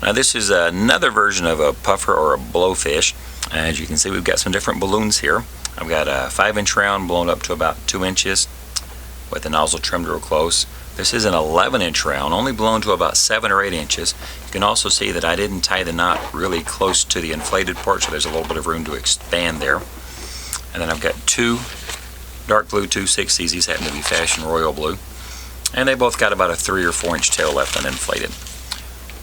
Now this is another version of a puffer or a blowfish. As you can see, we've got some different balloons here. I've got a 5-inch round blown up to about 2 inches with the nozzle trimmed real close. This is an 11-inch round, only blown to about 7 or 8 inches. You can also see that I didn't tie the knot really close to the inflated part, so there's a little bit of room to expand there. And then I've got 2 dark blue 260s. These happen to be Fashion Royal Blue. And they both got about a 3 or 4 inch tail left uninflated.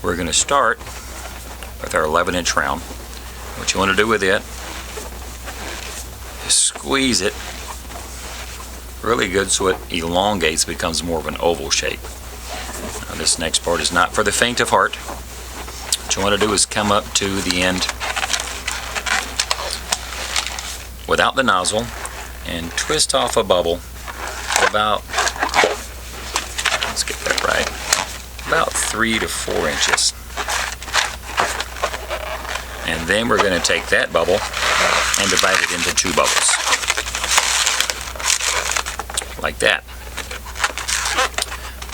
We're going to start with our 11-inch round. What you want to do with it is squeeze it really good so it elongates, becomes more of an oval shape. Now, this next part is not for the faint of heart. What you want to do is come up to the end without the nozzle and twist off a bubble about, let's get that right, about 3 to 4 inches. And then we're going to take that bubble and divide it into 2 bubbles. Like that.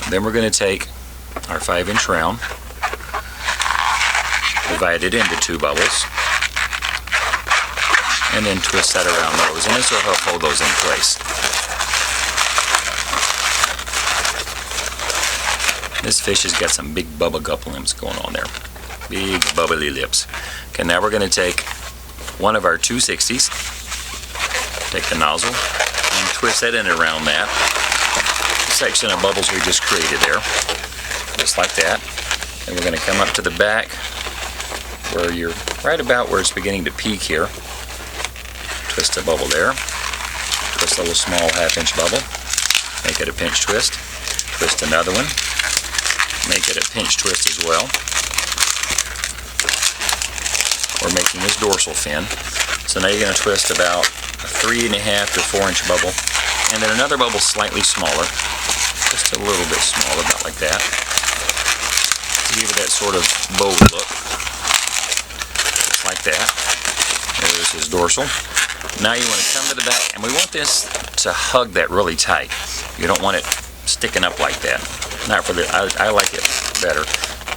And then we're going to take our 5-inch round, divide it into 2 bubbles, and then twist that around those, and this will help hold those in place. This fish has got some big bubble gup lips going on there. Big bubbly lips. Okay, now we're going to take one of our 260s, take the nozzle, and twist that in around that section of bubbles we just created there, just like that. And we're going to come up to the back where you're right about where it's beginning to peak here. Twist a bubble there, twist a little small 1/2-inch bubble, make it a pinch twist, twist another one, make it a pinch twist as well. We're making his dorsal fin. So now you're going to twist about a 3.5 to 4-inch bubble, and then another bubble slightly smaller, just a little bit smaller, about like that, to give it that sort of bow look, just like that. There's his dorsal. Now you want to come to the back, and we want this to hug that really tight. You don't want it sticking up like that. Not for the, I like it better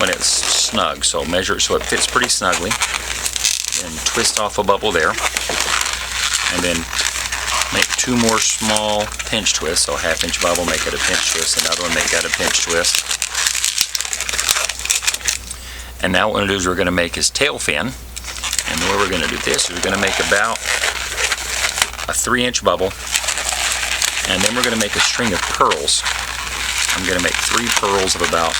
when it's snug, so measure it so it fits pretty snugly. And twist off a bubble there, and then make 2 more small pinch twists. So 1/2-inch bubble, make it a pinch twist, another one, make that a pinch twist. And now what we're going to do is we're going to make his tail fin, and the way we're going to do this is we're going to make about a 3-inch bubble, and then we're going to make a string of pearls. I'm going to make 3 pearls of about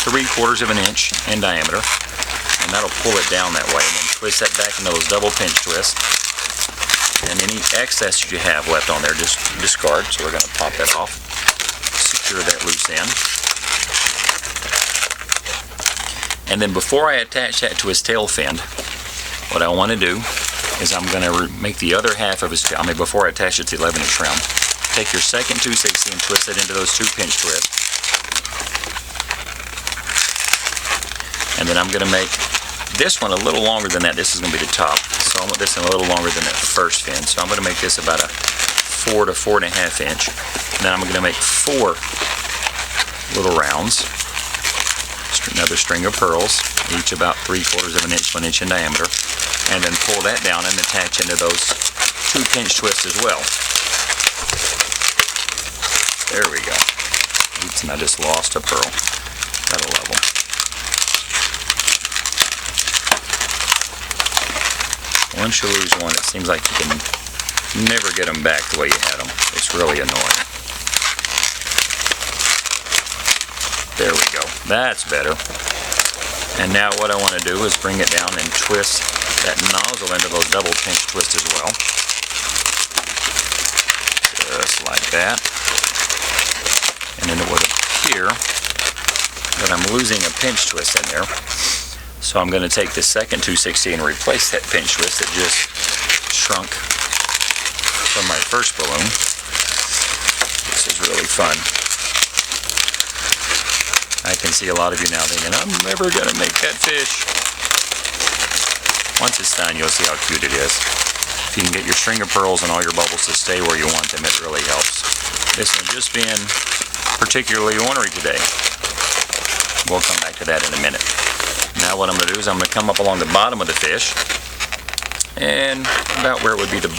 3/4 of an inch in diameter. And that'll pull it down that way, and then twist that back into those double pinch twists. And any excess you have left on there, just discard. So we're going to pop that off, secure that loose end. And then before I attach that to his tail fin, what I want to do is I'm going to make the other half of his tail. I mean, before I attach it to the 11-inch round, take your second 260 and twist it into those 2 pinch twists. And then I'm going to make this one a little longer than that. This is going to be the top. So I want this one a little longer than that first fin. So I'm going to make this about a 4 to 4.5 inch. And then I'm going to make 4 little rounds. Another string of pearls, each about 3/4 of an inch, 1 inch in diameter. And then pull that down and attach into those 2 pinch twists as well. There we go. Oops, and I just lost a pearl. That'll level. Once you lose one, it seems like you can never get them back the way you had them. It's really annoying. There we go. That's better. And now what I want to do is bring it down and twist that nozzle into those double pinch twists as well. Just like that. And then it would appear that I'm losing a pinch twist in there. So I'm going to take the second 260 and replace that pinch twist that just shrunk from my first balloon. This is really fun. I can see a lot of you now thinking, I'm never going to make that fish. Once it's done, you'll see how cute it is. If you can get your string of pearls and all your bubbles to stay where you want them, it really helps. This one just being particularly ornery today. We'll come back to that in a minute. Now what I'm going to do is I'm going to come up along the bottom of the fish, and about where it would be the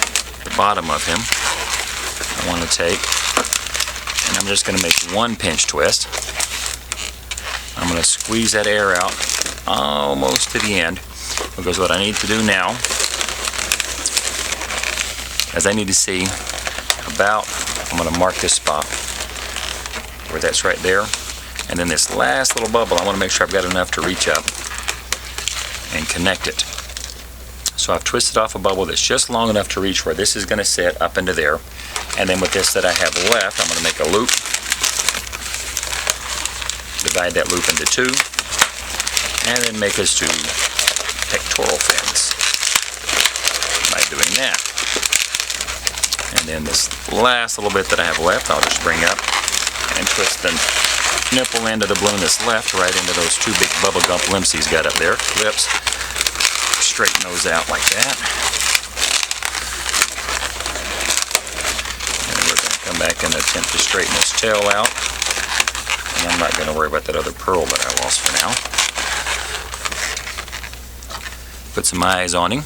bottom of him, I want to take, and I'm just going to make one pinch twist. I'm going to squeeze that air out almost to the end, because what I need to do now is I need to see about, I'm going to mark this spot where that's right there, and then this last little bubble, I want to make sure I've got enough to reach up and connect it. So I've twisted off a bubble that's just long enough to reach where this is going to sit up into there, and then with this that I have left, I'm going to make a loop, divide that loop into two, and then make us two pectoral fins by doing that. And then this last little bit that I have left, I'll just bring up and twist the nipple end of the balloon that's left right into those two big bubble gum lips he's got up there. Lips. Straighten those out like that. And we're going to come back and attempt to straighten his tail out. And I'm not going to worry about that other pearl that I lost for now. Put some eyes on him.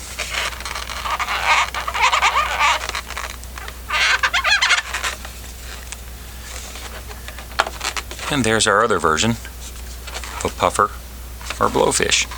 And there's our other version of a puffer or blowfish.